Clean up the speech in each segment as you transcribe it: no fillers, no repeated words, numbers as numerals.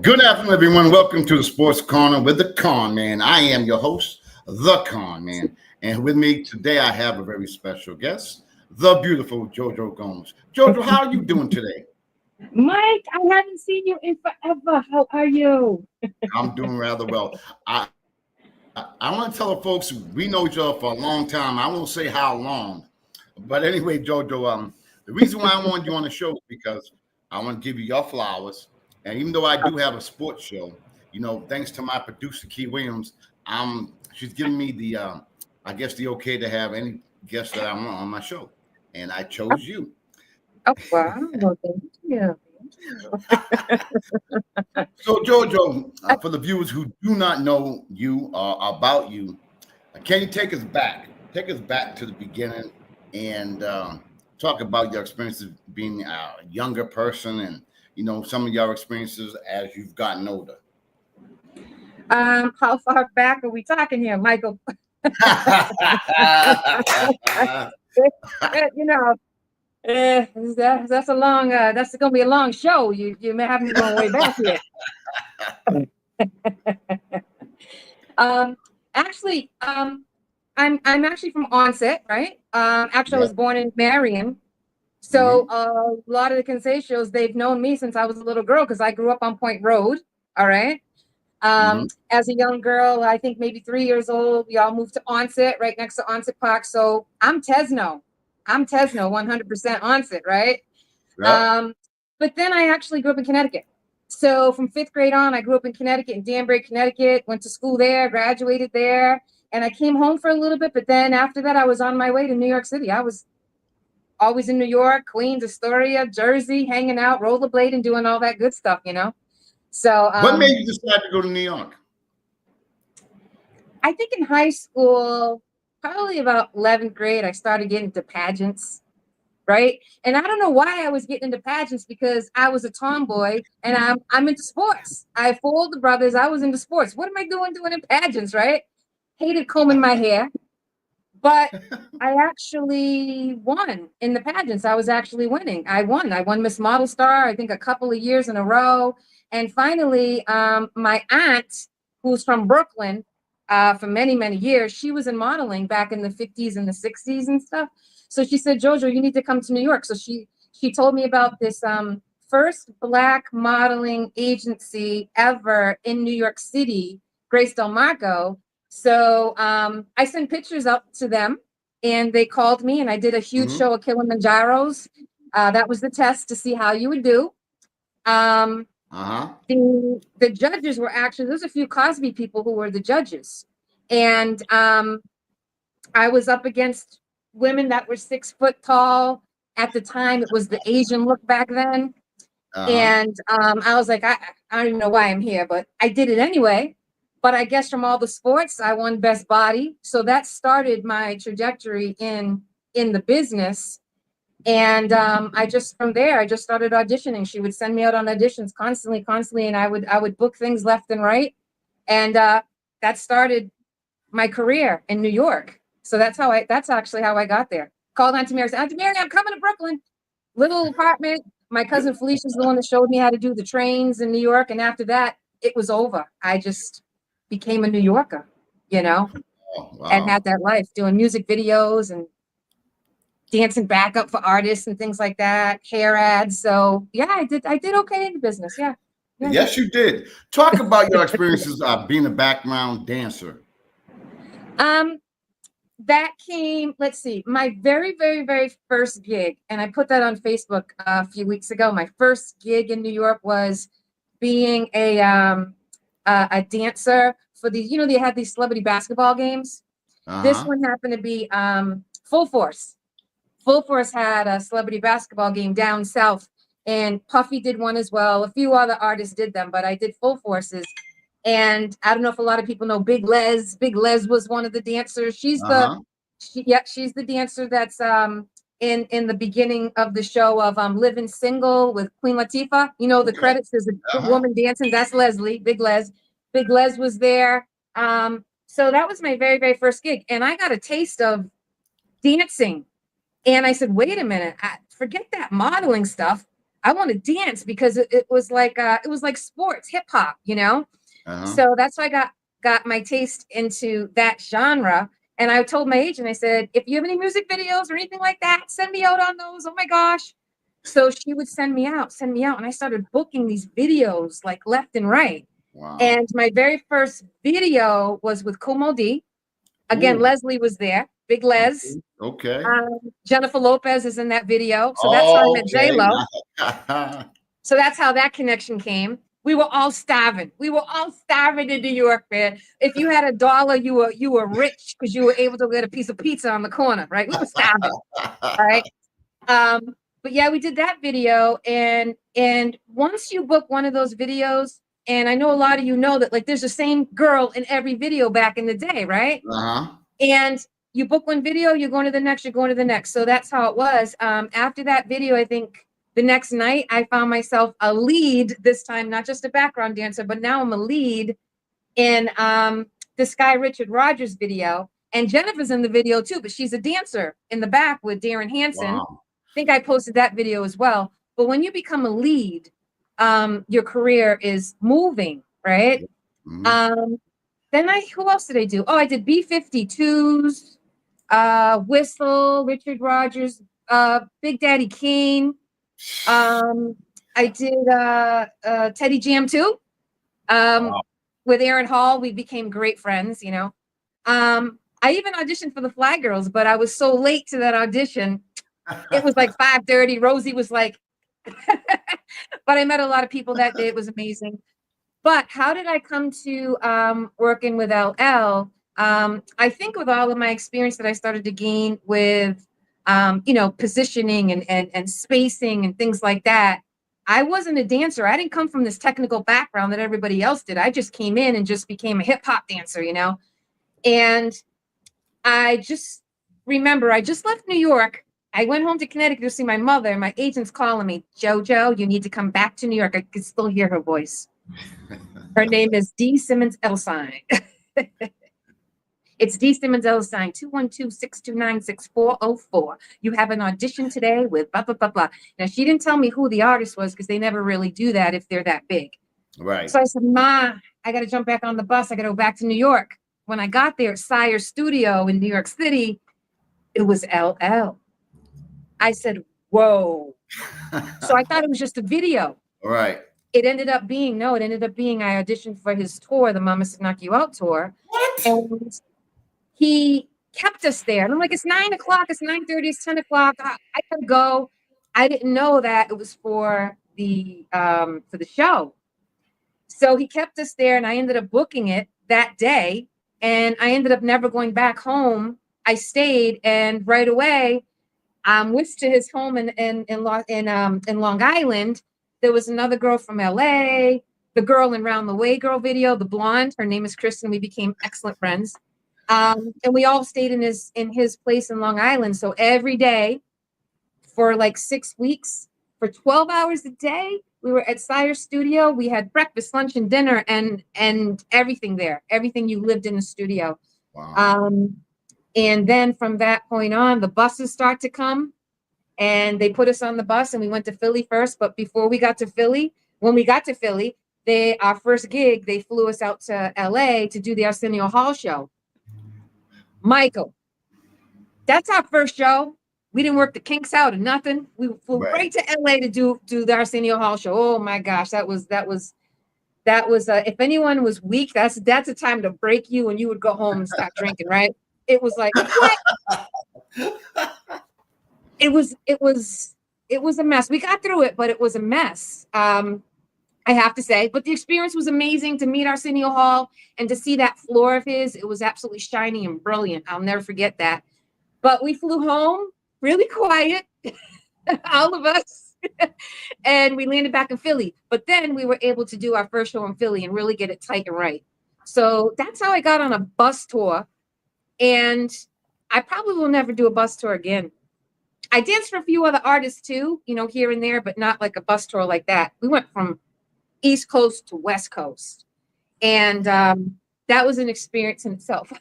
Good afternoon, everyone. Welcome to the Sports Corner with the Conn Man. I am your host, the Conn Man. And with me today, I have a very special guest, the beautiful JoJo Gomes. JoJo, how are you doing today? Mike, I haven't seen you in forever. How are you? I'm doing rather well. I want to tell the folks we know each other for a long time. I won't say how long. But anyway, JoJo, the reason why I wanted you on the show is because I want to give you your flowers. And even though I do have a sports show, thanks to my producer, Key Williams, she's giving me I guess the okay to have any guest that I want on my show. And I chose you. Oh, wow. Well, thank you. So, JoJo, for the viewers who do not know you or about you, can you take us back? Take us back to the beginning and talk about your experiences being a younger person and, some of your experiences as you've gotten older. How far back are we talking here, Michael? you know, that's a long. That's going to be a long show. You may have me going way back here. Actually, I'm actually from Onset, right? Actually, I was born in Marion. So a lot of the Kinsey shows, they've known me since I was a little girl because I grew up on Point Road. All right. As a young girl, I think maybe 3 years old, we all moved to Onset, right next to Onset Park. So I'm Tesno. 100% Onset, right? Yep. But then I actually grew up in Connecticut. So from 5th grade on, I grew up in Connecticut, in Danbury, Connecticut, went to school there, graduated there. And I came home for a little bit. But then after that, I was on my way to New York City. I was always in New York, Queens, Astoria, Jersey, hanging out, rollerblading, doing all that good stuff, So what made you decide to go to New York? I think in high school, probably about 11th grade, I started getting into pageants, right? And I don't know why I was getting into pageants because I was a tomboy and I'm into sports. I have 4 older brothers. I was into sports. What am I doing in pageants, right? Hated combing my hair. But I actually won in the pageants. I was actually winning. I won Miss Model Star, I think a couple of years in a row. And finally, my aunt, who's from Brooklyn for many, many years, she was in modeling back in the 50s and the 60s and stuff. So she said, JoJo, you need to come to New York. So she told me about this first Black modeling agency ever in New York City, Grace Del Marco. So I sent pictures up to them and they called me and I did a huge show of Kilimanjaros. That was the test to see how you would do. The judges were actually, there's a few Cosby people who were the judges. And I was up against women that were 6 foot tall. At the time, it was the Asian look back then. And I was like, I don't even know why I'm here, but I did it anyway. But I guess from all the sports, I won Best Body. So that started my trajectory in the business. And from there, I just started auditioning. She would send me out on auditions constantly. And I would book things left and right. And that started my career in New York. So that's actually how I got there. Called Auntie Mary, said, Auntie Mary, I'm coming to Brooklyn. Little apartment. My cousin Felicia's the one that showed me how to do the trains in New York. And after that, it was over. I just became a New Yorker, Wow. And had that life doing music videos and dancing backup for artists and things like that, hair ads. So yeah, I did okay in the business. Yeah. Yes, you did. Talk about your experiences being a background dancer. That came, let's see, my very, very, very first gig, and I put that on Facebook a few weeks ago. My first gig in New York was being a dancer for the, they had these celebrity basketball games. This one happened to be Full Force. Full Force had a celebrity basketball game down south, and Puffy did one as well. A few other artists did them, but I did Full Forces. And I don't know if a lot of people know Big Les. Big Les was one of the dancers. She's she's the dancer that's in the beginning of the show of Living Single with Queen Latifah. The credits, there's a woman dancing. That's Leslie, Big Les. Big Les was there. So that was my very, very first gig. And I got a taste of dancing. And I said, wait a minute, forget that modeling stuff. I want to dance because it was like sports, hip hop, you know? Uh-huh. So that's why I got my taste into that genre. And I told my agent, I said, if you have any music videos or anything like that, send me out on those. Oh my gosh. So she would send me out. And I started booking these videos like left and right. Wow. And my very first video was with Kumo D. Again, Ooh, Leslie was there, Big Les. okay. Okay. Jennifer Lopez is in that video. So that's how I met Okay. J-Lo. So that's how that connection came. We were all starving. We were all starving in New York, man. If you had $1, you were rich because you were able to get a piece of pizza on the corner, right? We were starving, right? But yeah, we did that video, and once you book one of those videos, and I know a lot of you know that like there's the same girl in every video back in the day, right? Uh-huh. And you book one video, you're going to the next, you're going to the next. So that's how it was. After that video, I think the next night I found myself a lead this time, not just a background dancer, but now I'm a lead in this guy Richard Rogers video. And Jennifer's in the video too, but she's a dancer in the back with Darren Hansen. Wow. I think I posted that video as well. But when you become a lead, your career is moving, right? Mhm. Then who else did I do? Oh, I did B-52s, Whistle, Richard Rogers, Big Daddy Kane. I did Teddy Jam too. Wow. With Aaron Hall, we became great friends, you know. I even auditioned for the Fly Girls, but I was so late to that audition. It was like 5:30. Rosie was like, but I met a lot of people that day. It was amazing. But how did I come to working with LL? I think with all of my experience that I started to gain with, positioning and spacing and things like that, I wasn't a dancer. I didn't come from this technical background that everybody else did. I just came in and just became a hip hop dancer, you know? And I just remember I just left New York. I went home to Connecticut to see my mother. My agent's calling me, JoJo, you need to come back to New York. I could still hear her voice. Her name is D. Simmons Elsign. It's D. Simmons Elsign, 212-629-6404. You have an audition today with blah, blah, blah, blah. Now, she didn't tell me who the artist was because they never really do that if they're that big. Right. So I said, Ma, I got to jump back on the bus. I got to go back to New York. When I got there at Sire Studio in New York City, it was LL. I said, whoa. So I thought it was just a video. Right. It ended up being, I auditioned for his tour, the Mama Said Knock You Out tour. What? And he kept us there. And I'm like, it's 9 o'clock, it's 9:30, it's 10 o'clock. I gotta go. I didn't know that it was for the show. So he kept us there and I ended up booking it that day. And I ended up never going back home. I stayed and right away, whisked to his home in Long Island. There was another girl from LA, the girl in Round the Way Girl video, the blonde. Her name is Kristen. We became excellent friends. And we all stayed in his place in Long Island. So every day for like 6 weeks, for 12 hours a day, we were at Sire Studio. We had breakfast, lunch, and dinner, and everything there. Everything you lived in the studio. Wow. And then from that point on, the buses start to come. And they put us on the bus and we went to Philly first. But before we got to Philly, when we got to Philly, our first gig, they flew us out to LA to do the Arsenio Hall show. Michael, that's our first show. We didn't work the kinks out or nothing. We flew right to LA to do the Arsenio Hall show. Oh my gosh, that was if anyone was weak, that's a time to break you and you would go home and stop drinking, right? It was like, what? It was a mess. We got through it, but it was a mess. I have to say, but the experience was amazing to meet Arsenio Hall and to see that floor of his. It was absolutely shiny and brilliant. I'll never forget that. But we flew home really quiet, all of us, and we landed back in Philly. But then we were able to do our first show in Philly and really get it tight and right. So that's how I got on a bus tour. And I probably will never do a bus tour again. I danced for a few other artists too, here and there, but not like a bus tour like that. We went from East Coast to West Coast. And that was an experience in itself.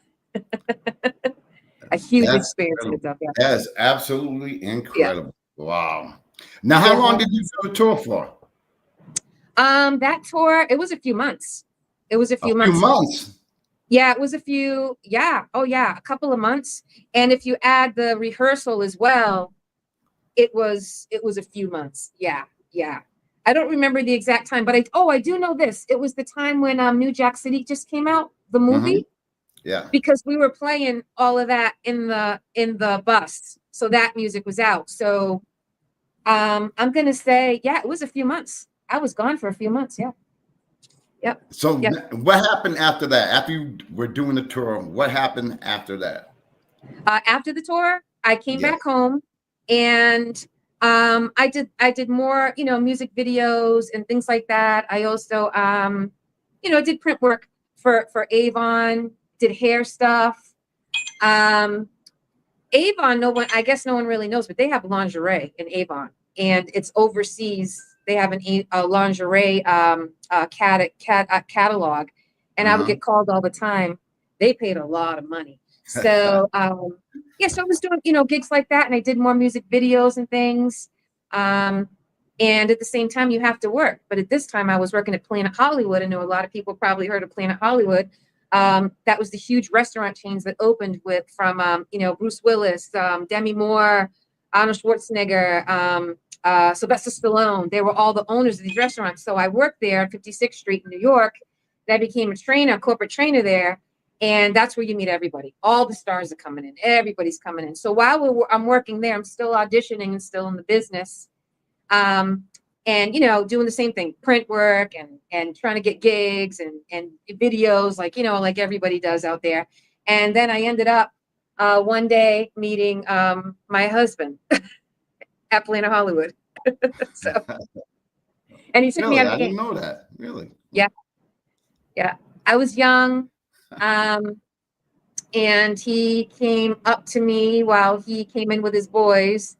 A huge experience in itself. Yeah. That is absolutely incredible. Yeah. Wow. Now, how It long did you was. do the tour for? That tour, it was a few months. It was a A few few months. months. Yeah, it was a few. Yeah. Oh, yeah. A couple of months. And if you add the rehearsal as well, it was a few months. Yeah. Yeah. I don't remember the exact time, but I do know this. It was the time when New Jack City just came out, the Hmm. movie, Yeah. because we were playing all of that in the bus. So that music was out. So I'm gonna say, yeah, it was a few months. I was gone for a few months. Yeah. Yep. So Yep. what happened after that? After you were doing the tour, what happened after that? After the tour, I came Yeah. back home, and I did more, music videos and things like that. I also did print work for Avon, did hair stuff. Um, Avon, I guess no one really knows, but they have lingerie in Avon, and it's overseas. They have a lingerie catalog, and I would Uh-huh. get called all the time. They paid a lot of money. So yeah, so I was doing, gigs like that, and I did more music videos and things. Um, and at the same time, you have to work. But at this time, I was working at Planet Hollywood. I know a lot of people probably heard of Planet Hollywood. That was the huge restaurant chains that opened from Bruce Willis, Demi Moore, Arnold Schwarzenegger, Sylvester Stallone. They were all the owners of these restaurants. So I worked there on 56th Street in New York. And I became a corporate trainer there. And that's where you meet everybody. All the stars are coming in. Everybody's coming in. So while I'm working there, I'm still auditioning and still in the business. Um, and doing the same thing, print work and trying to get gigs and videos, like everybody does out there. And then I ended up one day meeting my husband at Planet Hollywood. So, and he took me Really? out of I the didn't game. know that. Really? Yeah, yeah. I was young. Um, and he came up to me while he came in with his boys,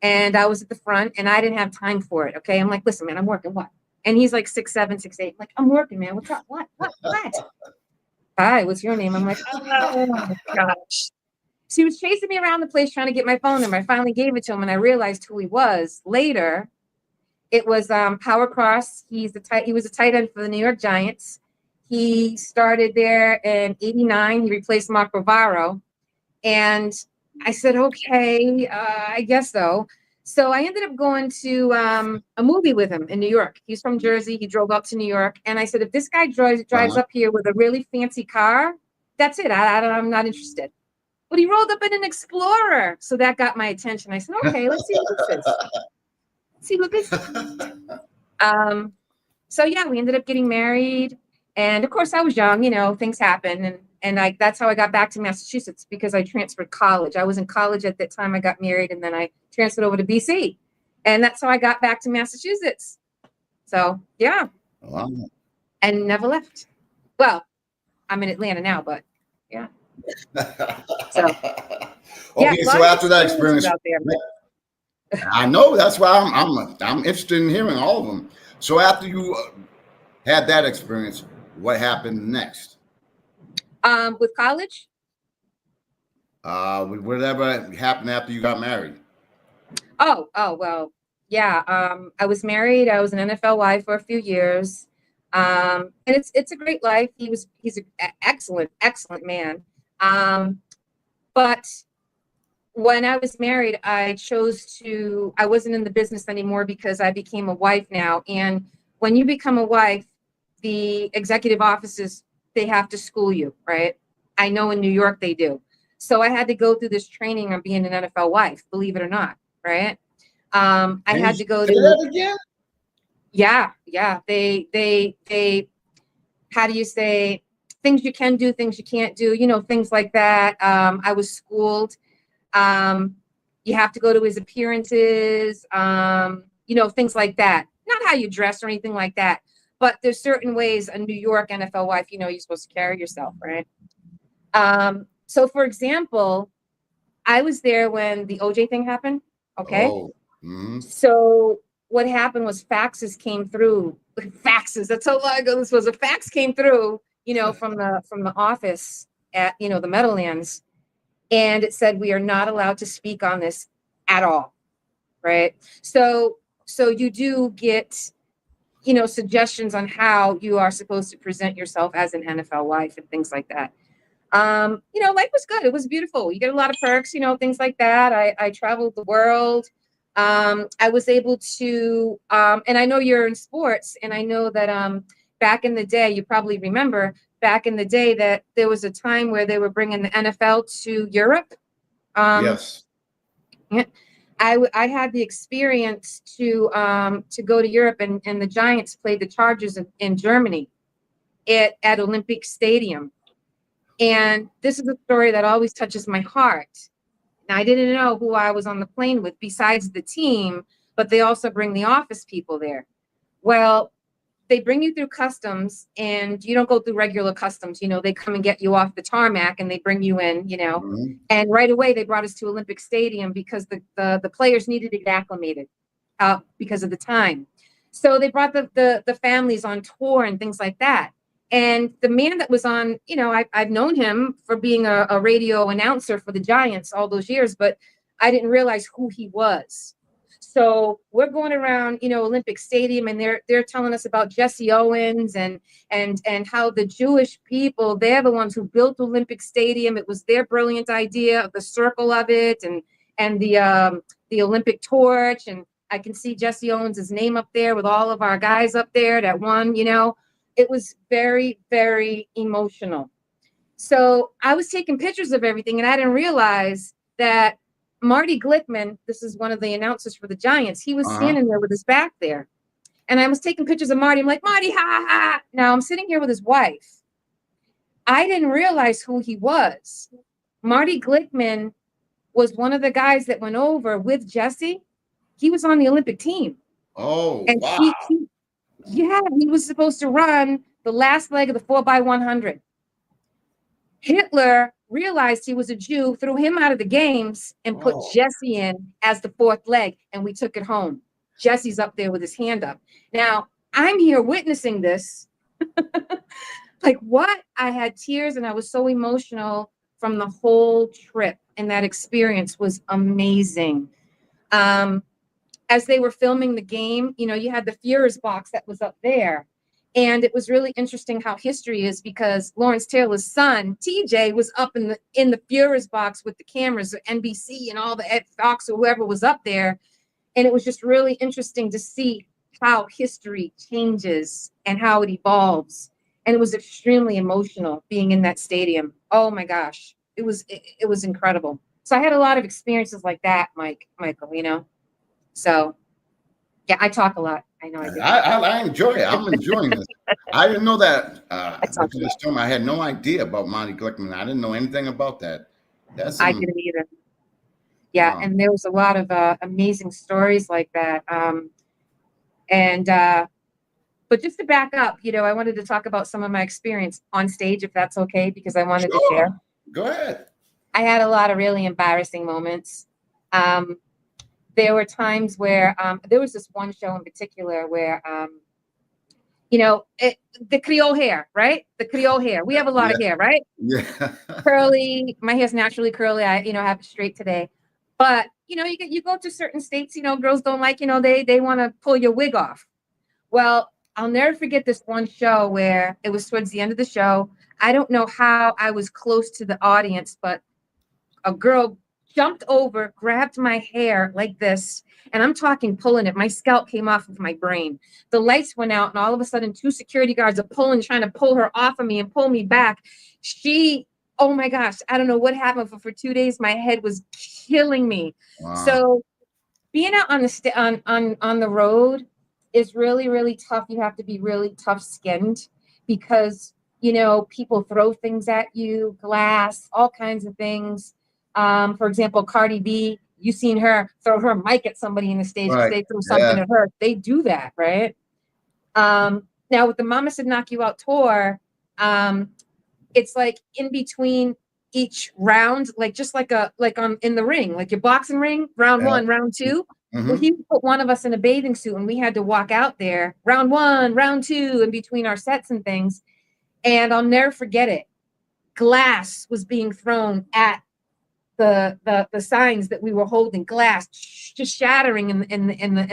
and I was at the front, and I didn't have time for it. Okay, I'm like, listen, man, I'm working. What? And he's like 6'7", 6'8". I'm like, I'm working, man. What's up? What? Hi, what's your name? I'm like, oh my gosh. So he was chasing me around the place trying to get my phone number. I finally gave it to him, and I realized who he was later. It was Power Cross. He was a tight end for the New York Giants. He started there in '89. He replaced Mark Bavaro. And I said, okay, I guess so. So I ended up going to a movie with him in New York. He's from Jersey. He drove up to New York. And I said, if this guy drives Uh-huh. up here with a really fancy car, that's it. I'm not interested. But he rolled up in an Explorer. So that got my attention. I said, okay, let's see what this is. See what this is. So yeah, we ended up getting married. And of course I was young, things happen. And that's how I got back to Massachusetts, because I transferred college. I was in college at that time I got married, and then I transferred over to BC. And that's how I got back to Massachusetts. So yeah, Wow. and never left. Well, I'm in Atlanta now, but yeah. So yeah, Okay, a lot so of after that experiences experience, out there. I know that's why I'm interested in hearing all of them. So after you had that experience, what happened next? With college. Whatever happened after you got married? Oh, well, yeah. I was married. I was an NFL wife for a few years. And it's a great life. He's an excellent man. But when I was married, I wasn't in the business anymore because I became a wife now. And when you become a wife, the executive offices, they have to school you, right? I know in New York they do. So I had to go through this training on being an NFL wife, believe it or not, right? I Can you had to say go to, that again? yeah. They, how do you say, things you can do, things you can't do, things like that. I was schooled. Um, you have to go to his appearances, things like that. Not how you dress or anything like that, but there's certain ways a New York NFL wife, you're supposed to carry yourself, right? So for example, I was there when the OJ thing happened. Okay. Oh, mhm. So what happened was faxes came through. Faxes. That's how long ago this was. A fax came through, from the office at the Meadowlands, and it said we are not allowed to speak on this at all. right? So you do get, suggestions on how you are supposed to present yourself as an NFL wife and things like that. Life was good. It was beautiful. You get a lot of perks, things like that. I traveled the world. I was able to, and I know you're in sports, and I know that back in the day, you probably remember back in the day that there was a time where they were bringing the NFL to Europe. Yes. Yeah. I had the experience to go to Europe, and the Giants played the Chargers in Germany at Olympic Stadium. And this is a story that always touches my heart. Now, I didn't know who I was on the plane with besides the team, but they also bring the office people there. Well, they bring you through customs, and you don't go through regular customs. They come and get you off the tarmac and they bring you in, Mhm. and right away they brought us to Olympic Stadium because the players needed to get acclimated because of the time. So they brought the families on tour and things like that. And the man that was on, I've known him for being a radio announcer for the Giants all those years, but I didn't realize who he was. So we're going around, Olympic Stadium, and they're telling us about Jesse Owens and how the Jewish people, they're the ones who built Olympic Stadium. It was their brilliant idea of the circle of it and the Olympic torch. And I can see Jesse Owens' name up there with all of our guys up there that won, It was very, very emotional. So I was taking pictures of everything, and I didn't realize that Marty Glickman, this is one of the announcers for the Giants, he was Uh-huh. standing there with his back there. And I was taking pictures of Marty. I'm like, Marty, ha, ha. Now I'm sitting here with his wife. I didn't realize who he was. Marty Glickman was one of the guys that went over with Jesse. He was on the Olympic team. Oh, And wow. he was supposed to run the last leg of the 4x100. Hitler realized he was a Jew, threw him out of the games, and put Jesse in as the fourth leg, and we took it home. Jesse's up there with his hand up. Now, I'm here witnessing this. Like, what? I had tears, and I was so emotional from the whole trip, and that experience was amazing. As they were filming the game, you had the Fuhrer's box that was up there. And it was really interesting how history is, because Lawrence Taylor's son, TJ, was up in the Fuhrer's box with the cameras, NBC and all the Fox or whoever was up there. And it was just really interesting to see how history changes and how it evolves. And it was extremely emotional being in that stadium. Oh my gosh, it was incredible. So I had a lot of experiences like that, Michael. So yeah, I talk a lot. I know I do. I enjoy it. I'm enjoying this. I didn't know that. I talk What a you just told me, I had no idea about Monty Glickman. I didn't know anything about that. That's I some. didn't either. Yeah, and there was a lot of amazing stories like that. But just to back up, I wanted to talk about some of my experience on stage, if that's okay, because I wanted to share. Sure. Go ahead. I had a lot of really embarrassing moments. There were times where there was this one show in particular where, the Creole hair, right? The Creole hair. We have a lot of hair, right? Yeah. Curly. My hair's naturally curly. I, have it straight today. But, you go to certain states, girls don't like, they want to pull your wig off. Well, I'll never forget this one show where it was towards the end of the show. I don't know how I was close to the audience, but a girl jumped over, grabbed my hair like this, and I'm talking pulling it. My scalp came off of my brain. The lights went out, and all of a sudden, 2 security guards are trying to pull her off of me and pull me back. Oh my gosh, I don't know what happened, but for 2 days, my head was killing me. Wow. So being out on the road is really, really tough. You have to be really tough-skinned because, people throw things at you, glass, all kinds of things. For example, Cardi B, you seen her throw her mic at somebody in the stage because they threw something at her. They do that, right? Now with the Mama Said Knock You Out tour, it's like in between each round, like just like in the ring, like your boxing ring, round 1, round 2. Mm-hmm. Well, he put one of us in a bathing suit, and we had to walk out there, round 1, round 2, in between our sets and things. And I'll never forget it. Glass was being thrown at the signs that we were holding, glass just shattering in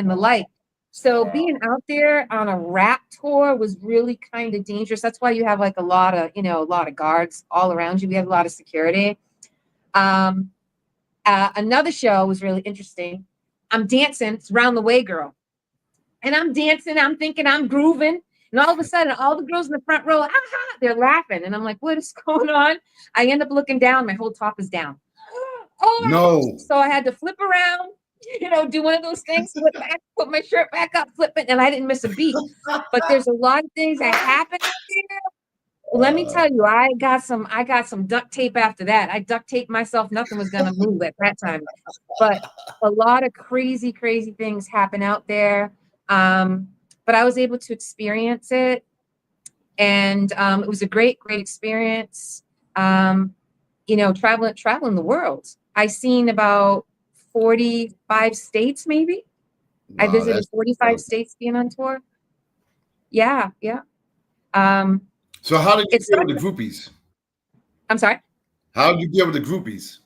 the light. So being out there on a rap tour was really kind of dangerous. That's why you have like a lot of guards all around you. We have a lot of security. Another show was really interesting. I'm dancing, it's Round the Way Girl. And I'm dancing, I'm thinking I'm grooving. And all of a sudden, all the girls in the front row, they're laughing. And I'm like, what is going on? I end up looking down, my whole top is down. Oh, No. so I had to flip around, do one of those things, flip back, put my shirt back up, flip it, and I didn't miss a beat. But there's a lot of things that happen here. Let me tell you, I got some duct tape after that. I duct taped myself. Nothing was gonna move at that time. But a lot of crazy, crazy things happen out there. But I was able to experience it, and it was a great, great experience. Traveling the world. I seen about 45 states, maybe. Wow, I visited 45 states being on tour. Yeah, yeah. So how did you deal with the groupies? I'm sorry? How did you deal with the groupies?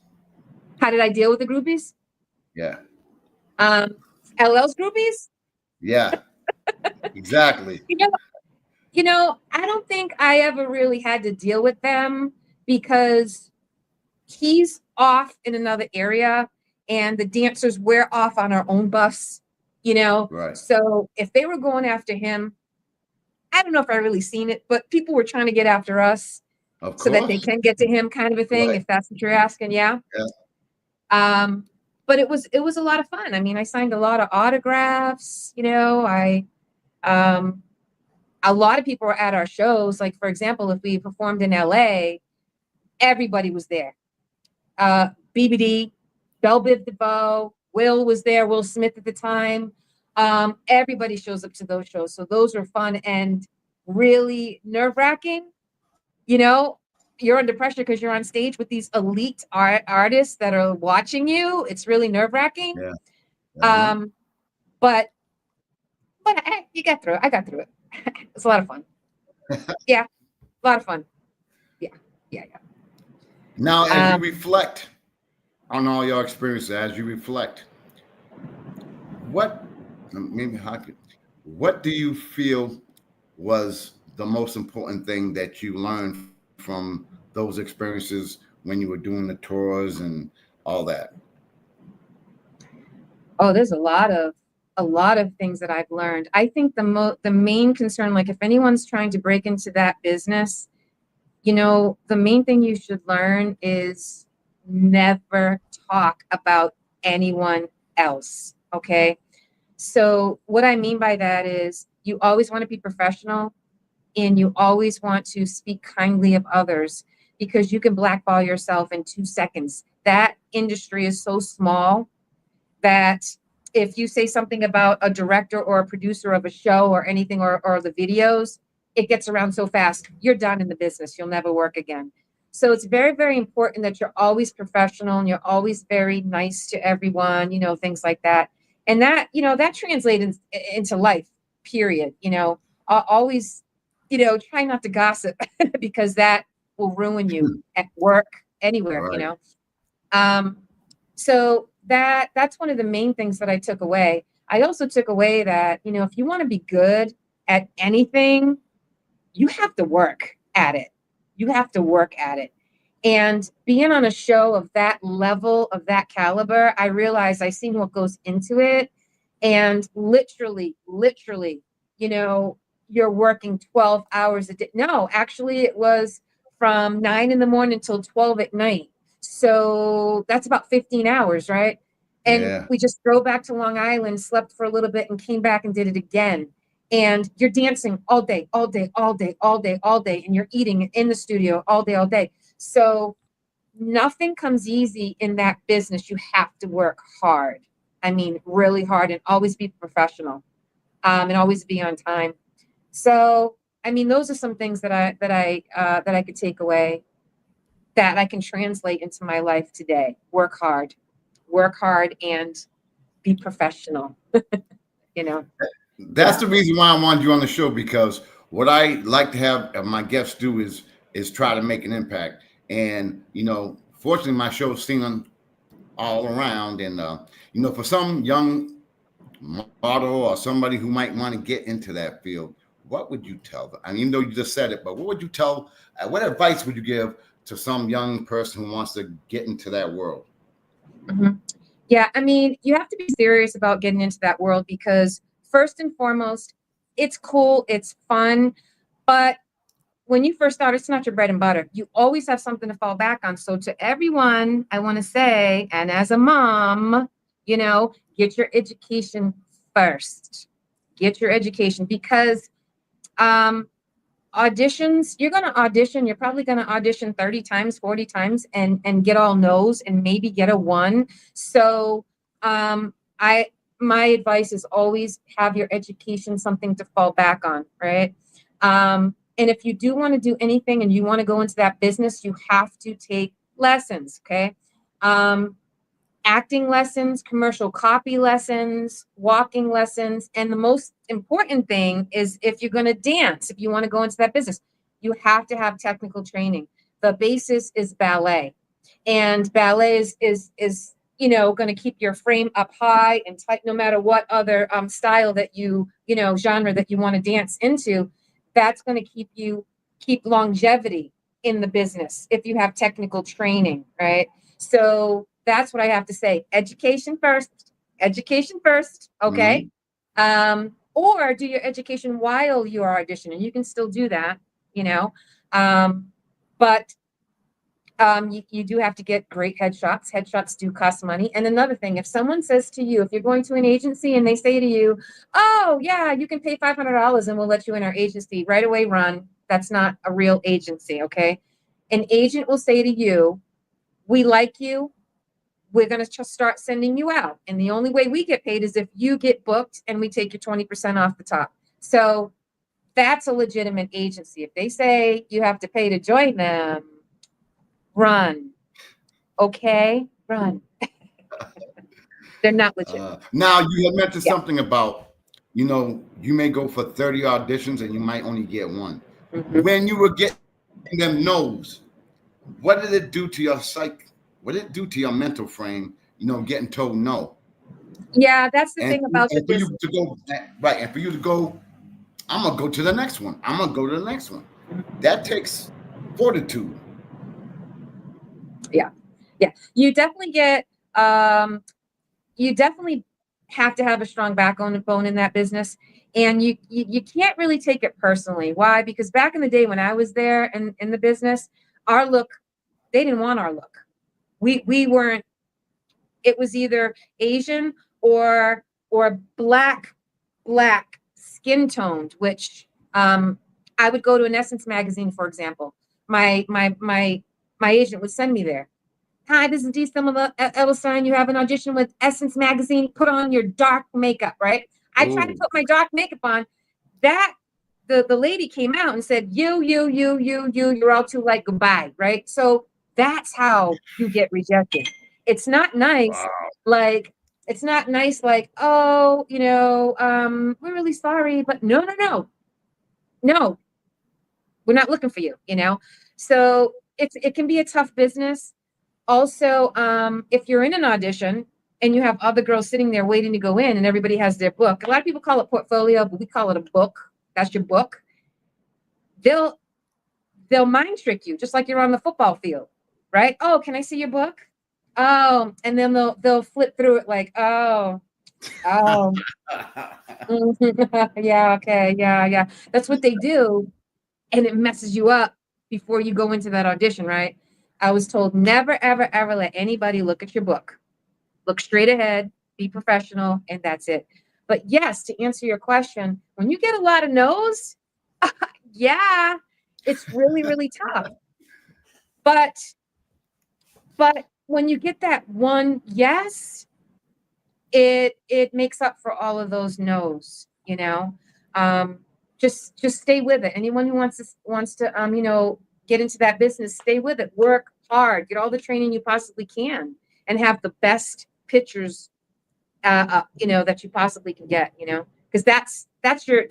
How did I deal with the groupies? Yeah. LL's groupies? Yeah. Exactly. I don't think I ever really had to deal with them because he's off in another area and the dancers, we're off on our own bus, Right. So if they were going after him, I don't know if I really seen it, but people were trying to get after us so that they can get to him, kind of a thing, if that's what you're asking. Yeah. But it was a lot of fun. I mean, I signed a lot of autographs, a lot of people were at our shows. Like, for example, if we performed in LA, everybody was there. BBD, Belle Biv DeVoe, Will was there, Will Smith at the time. Everybody shows up to those shows. So those were fun and really nerve-wracking. You're under pressure because you're on stage with these elite artists that are watching you. It's really nerve-wracking. Yeah. But you got through it. I got through it. It's a lot of fun. Yeah, a lot of fun. Yeah. Now, as you reflect on all your experiences, what do you feel was the most important thing that you learned from those experiences when you were doing the tours and all that? Oh, there's a lot of things that I've learned. I think the main concern, like if anyone's trying to break into that business, the main thing you should learn is never talk about anyone else. Okay. So what I mean by that is you always want to be professional and you always want to speak kindly of others because you can blackball yourself in 2 seconds. That industry is so small that if you say something about a director or a producer of a show or anything or the videos, it gets around so fast, you're done in the business. You'll never work again. So it's very, very important that you're always professional and you're always very nice to everyone, things like that. And that, that translates into life, period. Always, try not to gossip because that will ruin you at work, anywhere, Right. So that's one of the main things that I took away. I also took away that, if you want to be good at anything, you have to work at it. You have to work at it. And being on a show of that level, of that caliber, I realized I seen what goes into it. And literally, you're working 12 hours a day. No, actually, it was from 9 in the morning until 12 at night. So that's about 15 hours, right? And we just drove back to Long Island, slept for a little bit, and came back and did it again. And you're dancing all day, all day, all day, all day, all day, and you're eating in the studio all day, all day. So nothing comes easy in that business. You have to work hard. I mean, really hard, and always be professional, and always be on time. So, I mean, those are some things that I could take away that I can translate into my life today. Work hard, and be professional. That's the reason why I wanted you on the show, because what I like to have my guests do is try to make an impact. And fortunately, my show's seen on all around. And, for some young model or somebody who might want to get into that field, what would you tell them? I mean, even though you just said it, but what would you tell, what advice would you give to some young person who wants to get into that world? Mm-hmm. Yeah, I mean, you have to be serious about getting into that world because first and foremost, it's cool, it's fun, but when you first start, it's not your bread and butter. You always have something to fall back on. So to everyone, I want to say, and as a mom, get your education first. Get your education because auditions, you're going to audition. You're probably going to audition 30 times, 40 times and get all no's and maybe get a 1. So my advice is always have your education something to fall back on, right? And if you do want to do anything and you want to go into that business, you have to take lessons, okay? Acting lessons, commercial copy lessons, walking lessons. And the most important thing is if you're going to dance, if you want to go into that business, you have to have technical training. The basis is ballet. And ballet is going to keep your frame up high and tight no matter what other style that genre that you want to dance into. That's going to keep longevity in the business if you have technical training, right? So that's what I have to say. Education first, okay? Mm-hmm. Or do your education while you are auditioning. You can still do that, but you do have to get great headshots. Headshots do cost money. And another thing, if someone says to you, if you're going to an agency and they say to you, oh, yeah, you can pay $500 and we'll let you in our agency, right away, run. That's not a real agency, okay? An agent will say to you, we like you. We're going to just start sending you out. And the only way we get paid is if you get booked and we take your 20% off the top. So that's a legitimate agency. If they say you have to pay to join them, run. Okay, run. They're not legit. Now, you had mentioned something about, you may go for 30 auditions and you might only get 1. Mm-hmm. When you were getting them no's, what did it do to your psyche? What did it do to your mental frame, getting told no? Yeah, that's the thing about the business. You to go, right, and for you to go, I'm going to go to the next one. I'm going to go to the next one. That takes fortitude. Yeah. You definitely have to have a strong backbone in that business. And you can't really take it personally. Why? Because back in the day when I was there in the business, our look, they didn't want our look. We weren't, it was either Asian or black skin toned, which I would go to an Essence magazine, for example. My agent would send me there. Hi, this is D. Ellisine. You have an audition with Essence magazine. Put on your dark makeup, right? I tried to put my dark makeup on. That the lady came out and said, you're all too light, goodbye, right? So that's how you get rejected. It's not nice. Wow. It's not nice, like, oh, we're really sorry, but no, we're not looking for you, So it can be a tough business. Also, if you're in an audition and you have other girls sitting there waiting to go in and everybody has their book, a lot of people call it portfolio, but we call it a book. That's your book. They'll mind trick you, just like you're on the football field, right? Oh, can I see your book? Oh, and then they'll flip through it like, oh, yeah, okay, yeah. That's what they do, and it messes you up before you go into that audition, right? I was told never, ever, ever let anybody look at your book. Look straight ahead, be professional, and that's it. But yes, to answer your question, when you get a lot of no's, yeah, it's really, really tough. But when you get that one yes, it makes up for all of those no's, just stay with it. Anyone who wants to get into that business, stay with it, work hard, get all the training you possibly can, and have the best pictures that you possibly can get, because that's your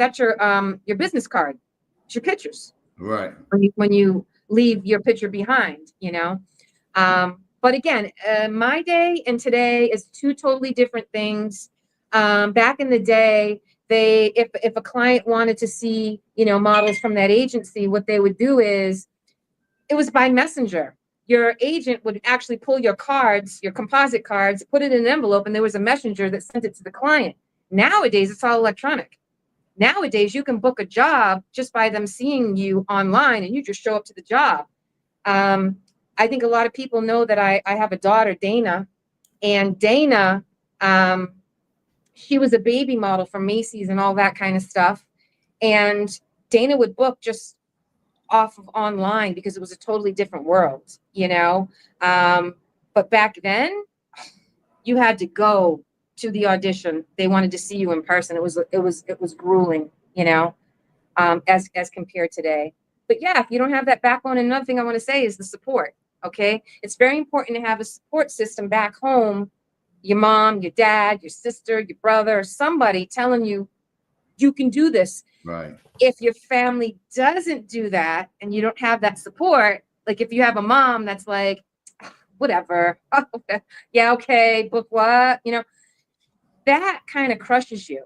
business card. It's your pictures. Right. When you leave your picture behind, But again, my day and today is two totally different things. Back in the day, if a client wanted to see, models from that agency, what they would do is it was by messenger. Your agent would actually pull your cards, your composite cards, put it in an envelope, and there was a messenger that sent it to the client. Nowadays, it's all electronic. Nowadays, you can book a job just by them seeing you online, and you just show up to the job. I think a lot of people know that I have a daughter, Dana, and Dana, she was a baby model for Macy's and all that kind of stuff. And Dana would book just off of online because it was a totally different world, but back then you had to go to the audition. They wanted to see you in person. It was grueling, as compared today. But yeah, if you don't have that backbone, and another thing I want to say is the support. Okay, it's very important to have a support system back home. Your mom, your dad, your sister, your brother, somebody telling you you can do this. Right. If your family doesn't do that and you don't have that support, like if you have a mom that's like, whatever, yeah, okay, book what, that kind of crushes you.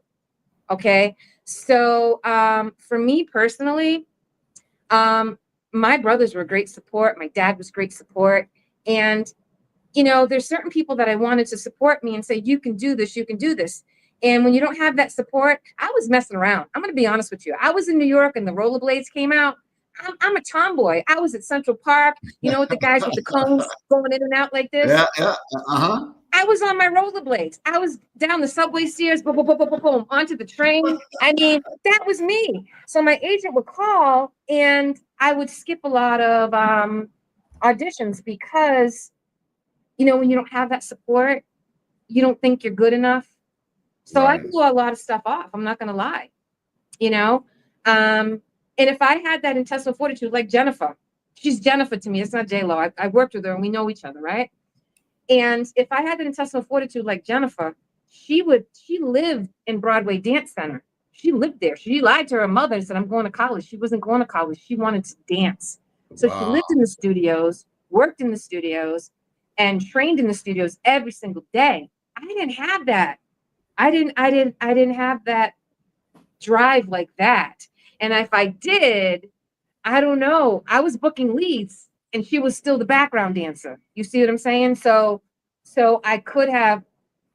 Okay. So for me personally, my brothers were great support. My dad was great support. And, there's certain people that I wanted to support me and say, you can do this, you can do this. And when you don't have that support, I was messing around. I'm going to be honest with you. I was in New York and the rollerblades came out. I'm a tomboy. I was at Central Park, with the guys with the cones going in and out like this. Yeah, yeah. Uh-huh. I was on my rollerblades. I was down the subway stairs, boom, boom, boom, boom, boom, boom, onto the train. I mean, that was me. So my agent would call and I would skip a lot of auditions because, when you don't have that support, you don't think you're good enough. So Right. I blew a lot of stuff off. I'm not going to lie, and if I had that intestinal fortitude, like Jennifer, she's Jennifer to me. It's not J-Lo. I worked with her and we know each other, right? And if I had that intestinal fortitude like Jennifer, she lived in Broadway Dance Center. She lived there. She lied to her mother and said, I'm going to college. She wasn't going to college. She wanted to dance. So She lived in the studios, worked in the studios, and trained in the studios every single day. I didn't have that. I didn't have that drive like that. And if I did, I don't know. I was booking leads and she was still the background dancer. You see what I'm saying? So I could have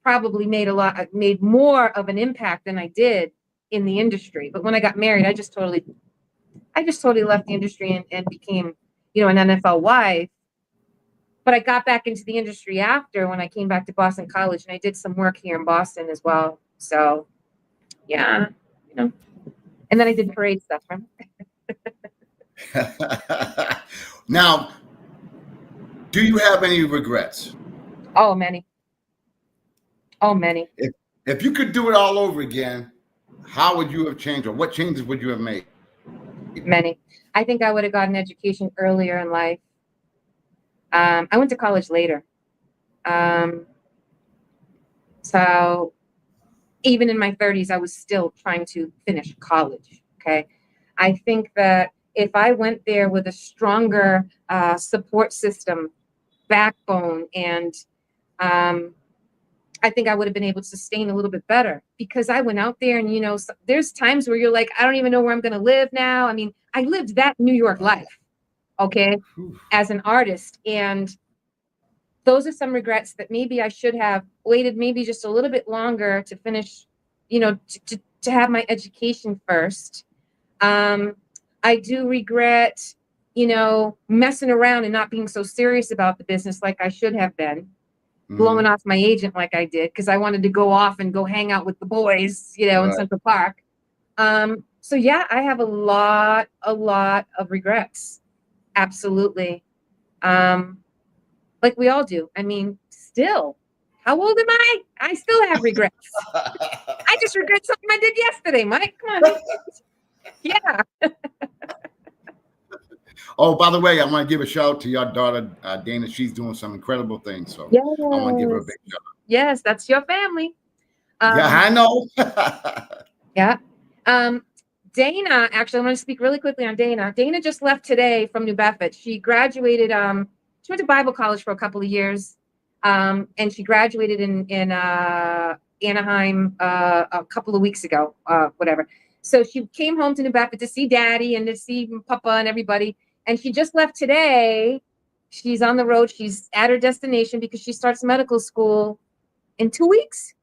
probably made more of an impact than I did in the industry. But when I got married, I just totally left the industry and became, an NFL wife. But I got back into the industry after when I came back to Boston College and I did some work here in Boston as well. So yeah, and then I did parade stuff. Now, do you have any regrets? Oh, many. Oh, many. If you could do it all over again, how would you have changed, or what changes would you have made? Many. I think I would have gotten education earlier in life. I went to college later. So even in my 30s, I was still trying to finish college. Okay. I think that if I went there with a stronger support system, backbone, and I think I would have been able to sustain a little bit better because I went out there and, there's times where you're like, I don't even know where I'm going to live now. I mean, I lived that New York life, okay, as an artist. And those are some regrets that maybe I should have waited maybe just a little bit longer to finish, to have my education first. I do regret, messing around and not being so serious about the business like I should have been. Blowing off my agent like I did because I wanted to go off and go hang out with the boys, in Central Park. So yeah, I have a lot of regrets. Absolutely. Like we all do. I mean, still, how old am I? I still have regrets. I just regret something I did yesterday, Mike. Come on. Yeah. Oh, by the way, I want to give a shout out to your daughter, Dana. She's doing some incredible things. So yes. I want to give her a big shout out. Yes, that's your family. Yeah, I know. Yeah. Dana, actually, I want to speak really quickly on Dana. Dana just left today from New Bedford. She graduated she went to Bible college for a couple of years, and she graduated in Anaheim a couple of weeks ago, whatever. So she came home to New Bedford to see Daddy and to see Papa and everybody. And she just left today. She's on the road. She's at her destination because she starts medical school in 2 weeks.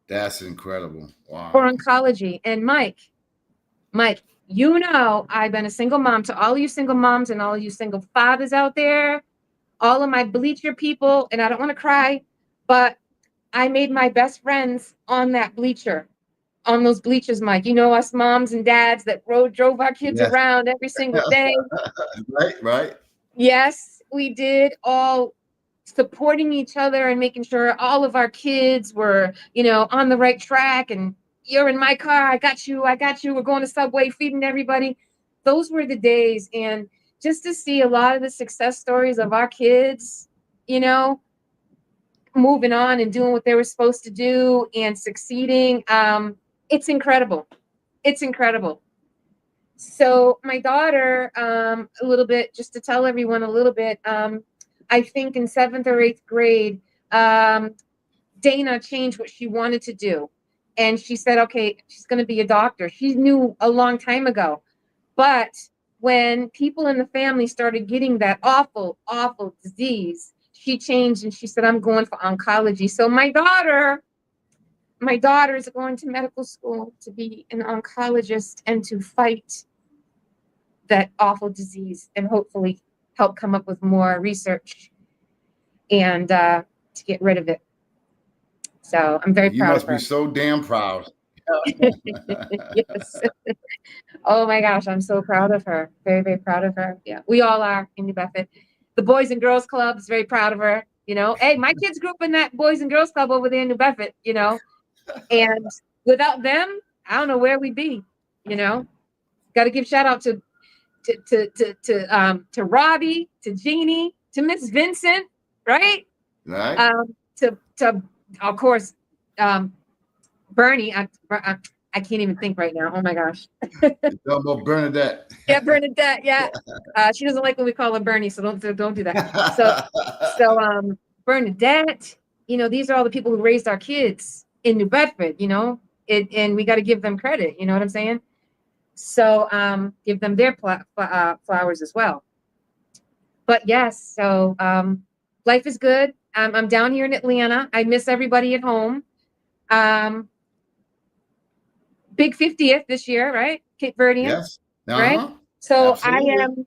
That's incredible. Wow. For oncology. And Mike, you know, I've been a single mom. To all of you single moms and all of you single fathers out there, all of my bleacher people, and I don't want to cry, but I made my best friends on that bleacher, on those bleachers, Mike. You know, us moms and dads that drove our kids Yes. around every single day. Right. Yes, we did, all supporting each other and making sure all of our kids were, you know, on the right track. And you're in my car, I got you, we're going to Subway, feeding everybody. Those were the days. And just to see a lot of the success stories of our kids, you know, moving on and doing what they were supposed to do and succeeding, it's incredible. It's incredible. So my daughter, a little bit, just to tell everyone a little bit, I think in 7th or 8th grade, Dana changed what she wanted to do. And she said, okay, she's going to be a doctor. She knew a long time ago. But when people in the family started getting that awful, awful disease, she changed and she said, I'm going for oncology. So my daughter is going to medical school to be an oncologist and to fight that awful disease and hopefully help come up with more research and to get rid of it. So I'm very proud of her. You must be so damn proud. Yes. Oh my gosh, I'm so proud of her. Very, very proud of her. Yeah, we all are in New Bedford. The Boys and Girls Club is very proud of her. You know, hey, my kids grew up in that Boys and Girls Club over there in New Bedford, you know, and without them, I don't know where we'd be, you know. Got to give shout out to Robbie, to Jeannie, to Miss Vincent, right? Right. To of course, Bernie. I can't even think right now. Oh my gosh. About Bernadette. Yeah, Bernadette. Yeah, she doesn't like when we call her Bernie, so don't do that. So Bernadette. You know, these are all the people who raised our kids in New Bedford. You know, and we got to give them credit. You know what I'm saying? So give them their flowers as well. But yes, so life is good. I'm down here in Atlanta. I miss everybody at home. Big 50th this year, right? Cape Verdean. Yes. Right? So Absolutely. I am.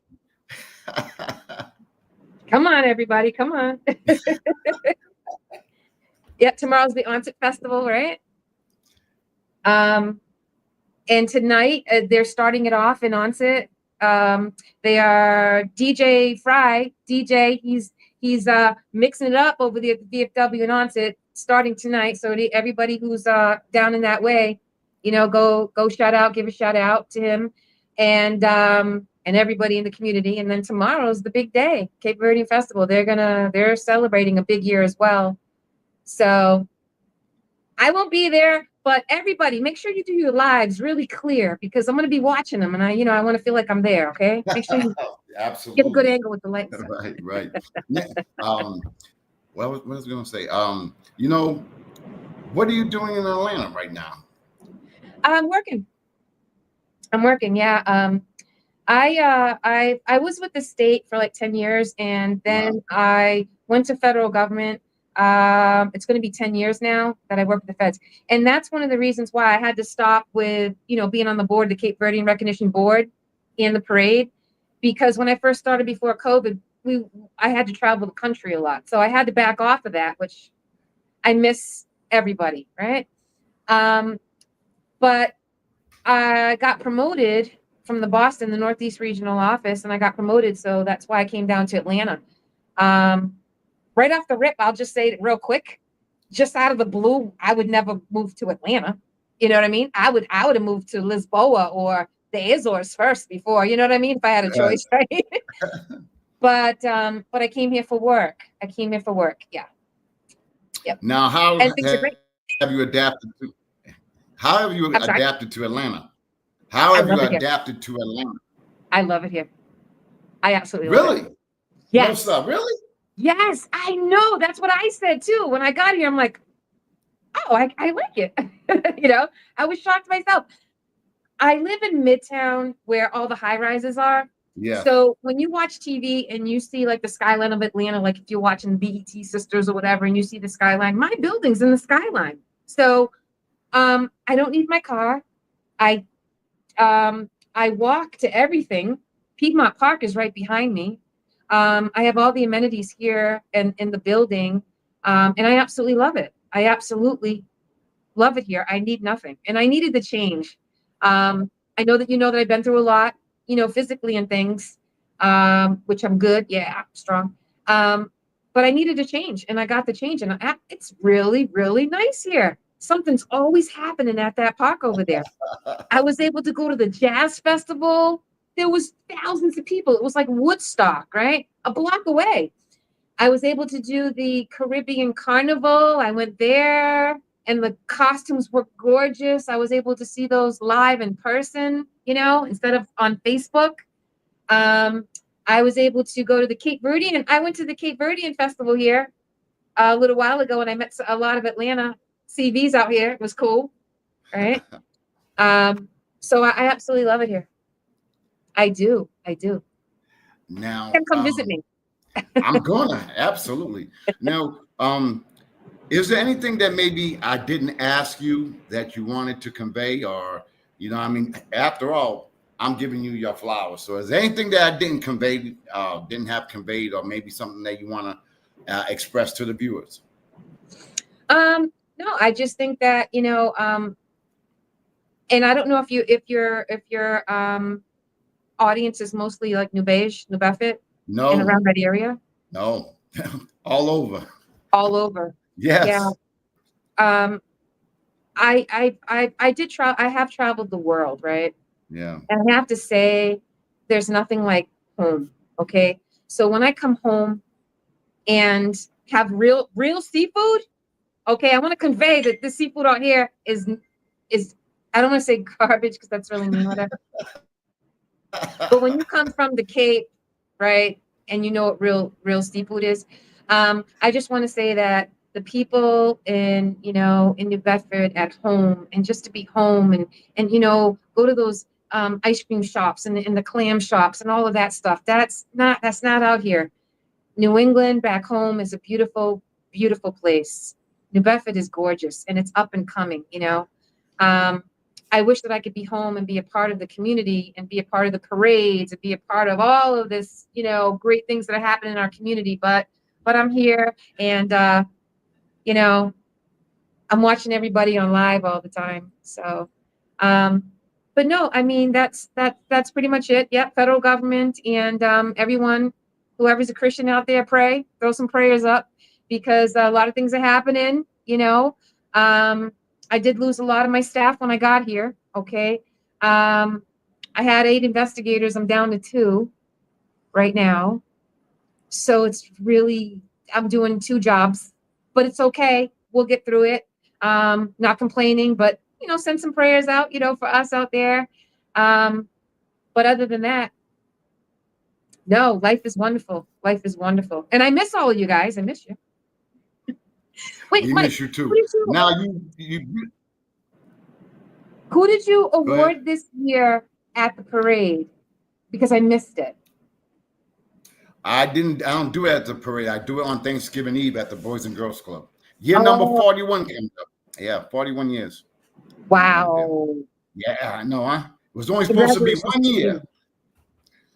Come on, everybody. Come on. Yeah, tomorrow's the Onset Festival, right? And tonight they're starting it off in Onset. They are DJ Fry. DJ, he's mixing it up over the VFW and Onset starting tonight. So everybody who's down in that way, you know, go give a shout out to him and everybody in the community. And then tomorrow's the big day, Cape Verdean Festival. They're celebrating a big year as well. So I won't be there, but everybody, make sure you do your lives really clear because I'm going to be watching them, and I want to feel like I'm there. Okay, make sure you absolutely get a good angle with the lights. Right. What was I going to say? You know, what are you doing in Atlanta right now? I'm working. Yeah. I was with the state for like 10 years, and then I went to federal government. It's going to be 10 years now that I work with the feds. And that's one of the reasons why I had to stop with, you know, being on the board, the Cape Verdean Recognition Board and the parade, because when I first started before COVID, I had to travel the country a lot. So I had to back off of that, which I miss everybody, right? But I got promoted from the Northeast Regional Office, and I got promoted. So that's why I came down to Atlanta. Right off the rip, I'll just say it real quick. Just out of the blue, I would never move to Atlanta. You know what I mean? I would have moved to Lisboa or the Azores first before, you know what I mean? If I had a choice, right? But I came here for work. Yeah. Yep. Now, how have you adapted to? How have you adapted to Atlanta? How have you adapted to Atlanta? I love it here. I absolutely love it. Really? Yes. No, really? Yes, I know. That's what I said too. When I got here, I'm like, oh, I like it. You know, I was shocked myself. I live in Midtown where all the high rises are. Yes. So when you watch TV and you see like the skyline of Atlanta, like if you're watching BET Sisters or whatever, and you see the skyline, my building's in the skyline. So I don't need my car. I I walk to everything. Piedmont Park is right behind me. I have all the amenities here and in the building, and I absolutely love it. I absolutely love it here. I need nothing, and I needed the change. I know that you know that I've been through a lot, you know, physically and things, which I'm good. Yeah, I'm strong. But I needed a change, and I got the change, and it's really, really nice here. Something's always happening at that park over there. I was able to go to the jazz festival. There was thousands of people. It was like Woodstock, right? A block away. I was able to do the Caribbean Carnival. I went there and the costumes were gorgeous. I was able to see those live in person, you know, instead of on Facebook. Um, I was able to go to the Cape Verdean. I went to the Cape Verdean Festival here a little while ago and I met a lot of Atlanta CVs out here. It was cool, right? So I absolutely love it here. I do. I do. Now, And come visit me. I'm gonna absolutely. Now, is there anything that maybe I didn't ask you that you wanted to convey, or I mean, after all, I'm giving you your flowers. So, is there anything that I didn't convey, didn't have conveyed, or maybe something that you want to express to the viewers? No, I just think that, you know, and I don't know if your audience is mostly like New Beige, New Bedford, and No, around that area. no, all over. All over. Yeah. Yes. I did travel. I have traveled the world, right? Yeah. And I have to say, there's nothing like home. Okay. So when I come home and have real seafood, okay, I want to convey that the seafood out here is I don't want to say garbage because that's really mean, whatever. But when you come from the Cape, right, and you know what real seafood is, I just want to say that the people in New Bedford at home, and just to be home and go to those ice cream shops and the clam shops and all of that stuff. That's not out here. New England back home is a beautiful, beautiful place. New Bedford is gorgeous and it's up and coming, you know. Um, I wish that I could be home and be a part of the community and be a part of the parades and be a part of all of this, great things that are happening in our community. But I'm here and you know, I'm watching everybody on live all the time. So um, but no, I mean that's pretty much it. Yep, federal government and everyone, whoever's a Christian out there, pray, throw some prayers up because a lot of things are happening. I did lose a lot of my staff when I got here. Okay, I had 8 investigators. I'm down to 2 right now, so it's really I'm doing 2 jobs, but it's okay. We'll get through it. Not complaining, but send some prayers out, for us out there. Um, but other than that, no, life is wonderful. Life is wonderful. And I miss all of you guys. I miss you. Wait, We Mike, miss you too. Now who did you go ahead. award this year at the parade? Because I missed it. I don't do it at the parade. I do it on Thanksgiving Eve at the Boys and Girls Club. Year number Oh, 41 came up. Yeah, 41 years. wow. Yeah, I know, huh? It was only supposed to be Congratulations 1 to year.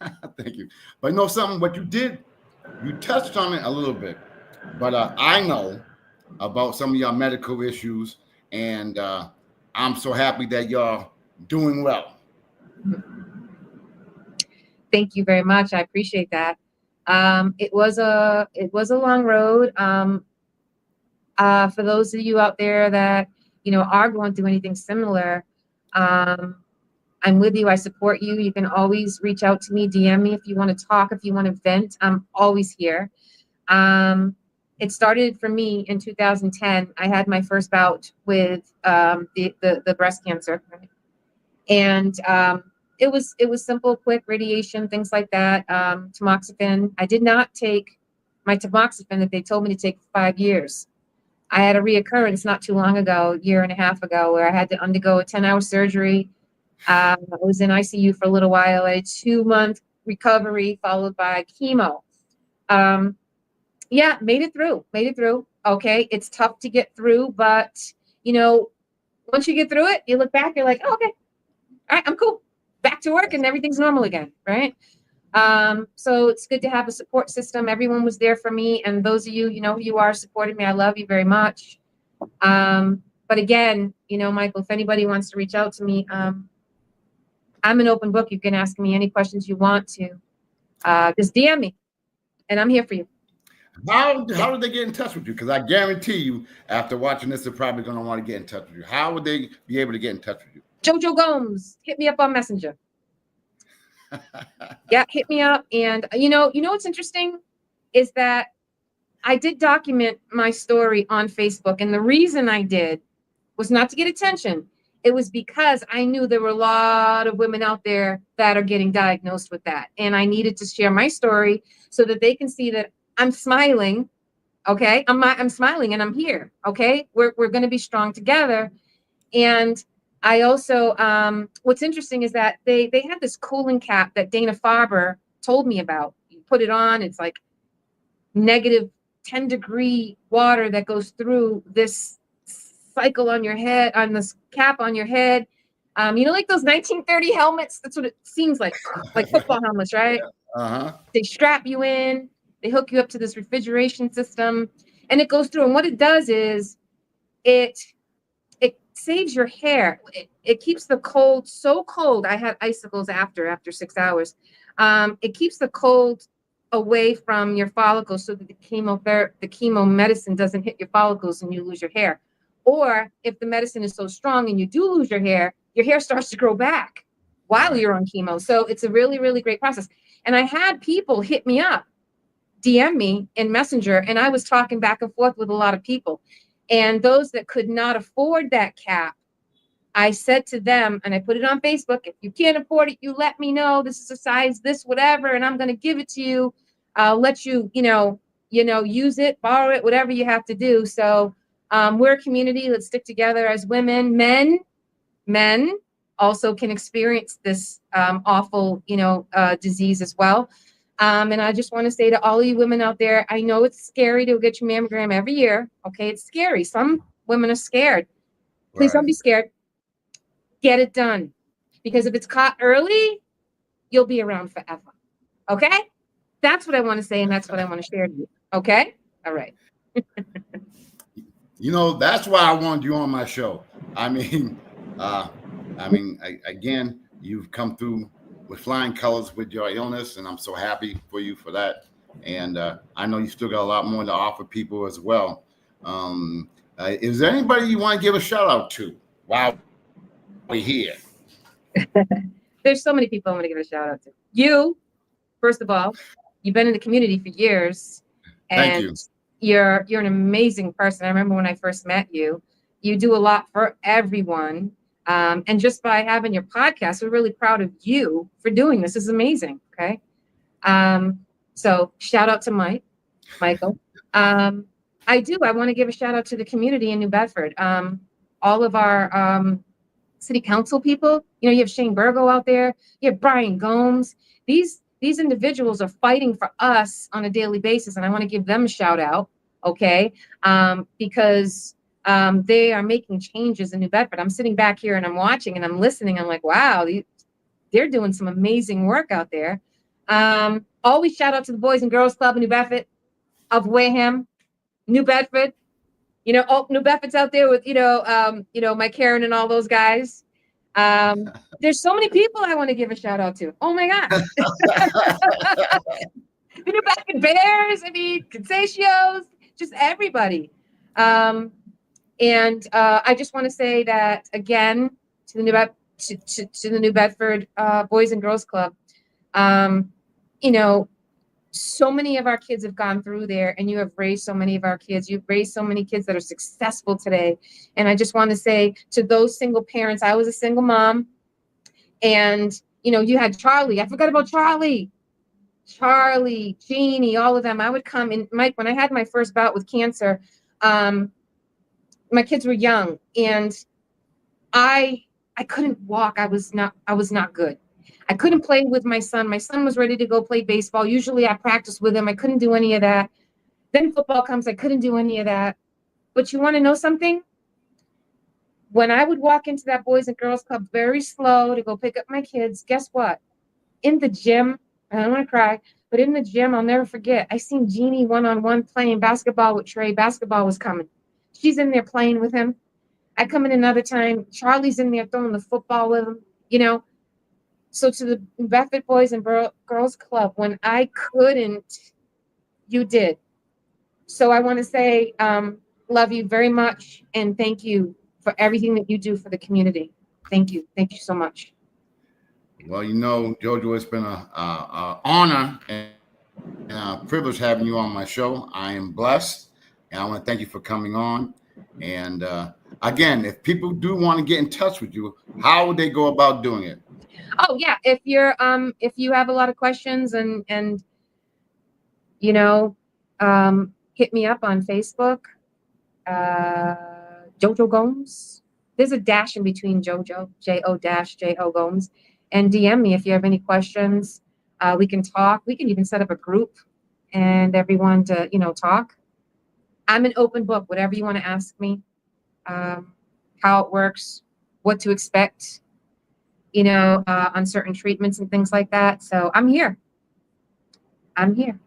you. Thank you. But know something, what you did, you touched on it a little bit. But I know about some of your medical issues, and I'm so happy that y'all doing well. Thank you very much. I appreciate that. It was a long road. For those of you out there that are going through anything similar, I'm with you. I support you. You can always reach out to me, DM me if you want to talk, if you want to vent. I'm always here. It started for me in 2010. I had my first bout with the breast cancer, and it was simple, quick radiation, things like that. Tamoxifen. I did not take my tamoxifen that they told me to take for 5 years. I had a reoccurrence not too long ago, a year and a half ago, where I had to undergo a 10-hour surgery. I was in ICU for a little while. I had a 2-month recovery followed by chemo. Yeah, made it through. Okay, it's tough to get through, but once you get through it, you look back, you're like, oh, okay, all right, I'm cool. Back to work and everything's normal again, right? So it's good to have a support system. Everyone was there for me, and those of you, who you are supporting me, I love you very much. But again, Michael, if anybody wants to reach out to me, I'm an open book. You can ask me any questions you want to. Just DM me, and I'm here for you. How did they get in touch with you? Because I guarantee you, after watching this, they're probably going to want to get in touch with you. How would they be able to get in touch with you? Jojo Gomes, hit me up on Messenger. Yeah, hit me up. And what's interesting is that I did document my story on Facebook, and the reason I did was not to get attention. It was because I knew there were a lot of women out there that are getting diagnosed with that, and I needed to share my story so that they can see that I'm smiling. Okay, I'm smiling and I'm here. Okay, we're going to be strong together. And I also, what's interesting is that they had this cooling cap that Dana-Farber told me about. You put it on, it's like negative 10-degree water that goes through this cycle on your head, on this cap on your head. Like those 1930 helmets. That's what it seems like football helmets, right? Uh-huh. They strap you in. They hook you up to this refrigeration system, and it goes through. And what it does is it saves your hair. It keeps the cold so cold. I had icicles after 6 hours. It keeps the cold away from your follicles so that the chemo medicine doesn't hit your follicles and you lose your hair. Or if the medicine is so strong and you do lose your hair starts to grow back while you're on chemo. So it's a really, really great process. And I had people hit me up, DM me in Messenger, and I was talking back and forth with a lot of people. And those that could not afford that cap, I said to them, and I put it on Facebook, if you can't afford it, you let me know. This is a size, this, whatever, and I'm going to give it to you. I'll let you, use it, borrow it, whatever you have to do. So we're a community. Let's stick together as women. Men also can experience this awful, disease as well. And I just want to say to all of you women out there, I know it's scary to get your mammogram every year. Okay, it's scary. Some women are scared. Please don't be scared. Get it done. Because if it's caught early, you'll be around forever. Okay? That's what I want to say, and that's what I want to share to you. Okay? All right. That's why I wanted you on my show. Again, you've come through with flying colors with your illness, and I'm so happy for you for that. And I know you still got a lot more to offer people as well. Is there anybody you want to give a shout out to while we're here? There's so many people I want to give a shout out to. You, first of all, you've been in the community for years. Thank you. You're an amazing person. I remember when I first met you. You do a lot for everyone. And just by having your podcast, we're really proud of you for doing this. This is amazing. Okay. So shout out to Michael. I want to give a shout out to the community in New Bedford. All of our city council people, you have Shane Burgo out there. You have Brian Gomes. These individuals are fighting for us on a daily basis. And I want to give them a shout out. Okay. Because they are making changes in New Bedford. I'm sitting back here and I'm watching and I'm listening. I'm like, wow, they're doing some amazing work out there. Always shout out to the Boys and Girls Club in New Bedford, of Wareham, New Bedford. New Bedford's out there with, Mike Karen and all those guys. There's so many people I want to give a shout out to. Oh my God. The New Bedford Bears, Consacios, just everybody. And I just want to say that again to the New Bedford Boys and Girls Club. So many of our kids have gone through there, and you have raised so many of our kids. You've raised so many kids that are successful today. And I just want to say to those single parents, I was a single mom, and you had Charlie. I forgot about Charlie. Charlie, Jeannie, all of them. I would come in. Mike, when I had my first bout with cancer, my kids were young, and I couldn't walk. I was not good. I couldn't play with my son. My son was ready to go play baseball. Usually I practiced with him. I couldn't do any of that. Then football comes. I couldn't do any of that. But you want to know something? When I would walk into that Boys and Girls Club very slow to go pick up my kids, guess what? In the gym, I don't want to cry, but in the gym, I'll never forget. I seen Jeannie one-on-one playing basketball with Trey. Basketball was coming. She's in there playing with him. I come in another time. Charlie's in there throwing the football with him, you know. So to the Bedford Boys and Girls Club, when I couldn't, you did. So I want to say, love you very much, and thank you for everything that you do for the community. Thank you. Thank you so much. Well, you know, Jojo, it's been a honor and a privilege having you on my show. I am blessed, and I want to thank you for coming on. And again, if people do want to get in touch with you, how would they go about doing it? Oh yeah, if you have a lot of questions and you know, hit me up on Facebook, Jojo Gomes. There's a dash in between Jojo, J-O Gomes, and DM me if you have any questions. We can talk. We can even set up a group and everyone to, you know, talk. I'm an open book. Whatever you want to ask me, how it works, what to expect, you know, on certain treatments and things like that. So I'm here. I'm here.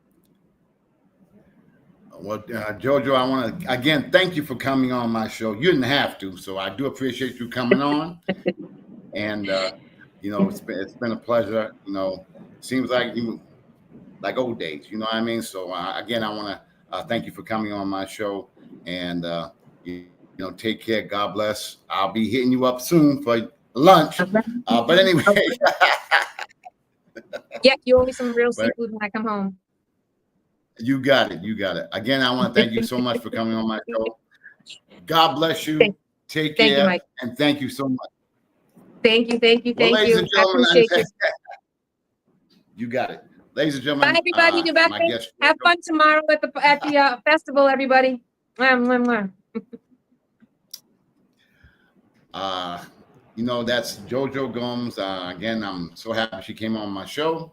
Well, Jojo, I want to again thank you for coming on my show. You didn't have to, so I do appreciate you coming on. And you know, it's been a pleasure. You know, seems like you like old days. You know what I mean? So again, I want to thank you for coming on my show. And you know, take care. God bless. I'll be hitting you up soon for lunch. But anyway. Yeah, you owe me some real But seafood when I come home. you got it. You got it. Again, I want to thank you so much for coming on my show. God bless you. Take care. You, Mike. And thank you so much. Thank you. Well, ladies and gentlemen, I appreciate you. You got it. Ladies and gentlemen, bye, everybody. New Bedford. Have fun tomorrow at the festival, everybody. You know, that's Jojo Gomes. Again, I'm so happy she came on my show.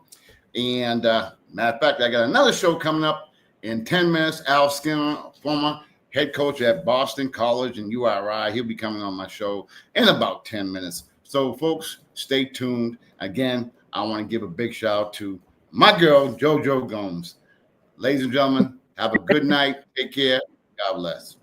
And matter of fact, I got another show coming up in 10 minutes. Al Skinner, former head coach at Boston College and URI. He'll be coming on my show in about 10 minutes. So, folks, stay tuned. Again, I want to give a big shout out to my girl, Jojo Gomes. Ladies and gentlemen, have a good night. Take care. God bless.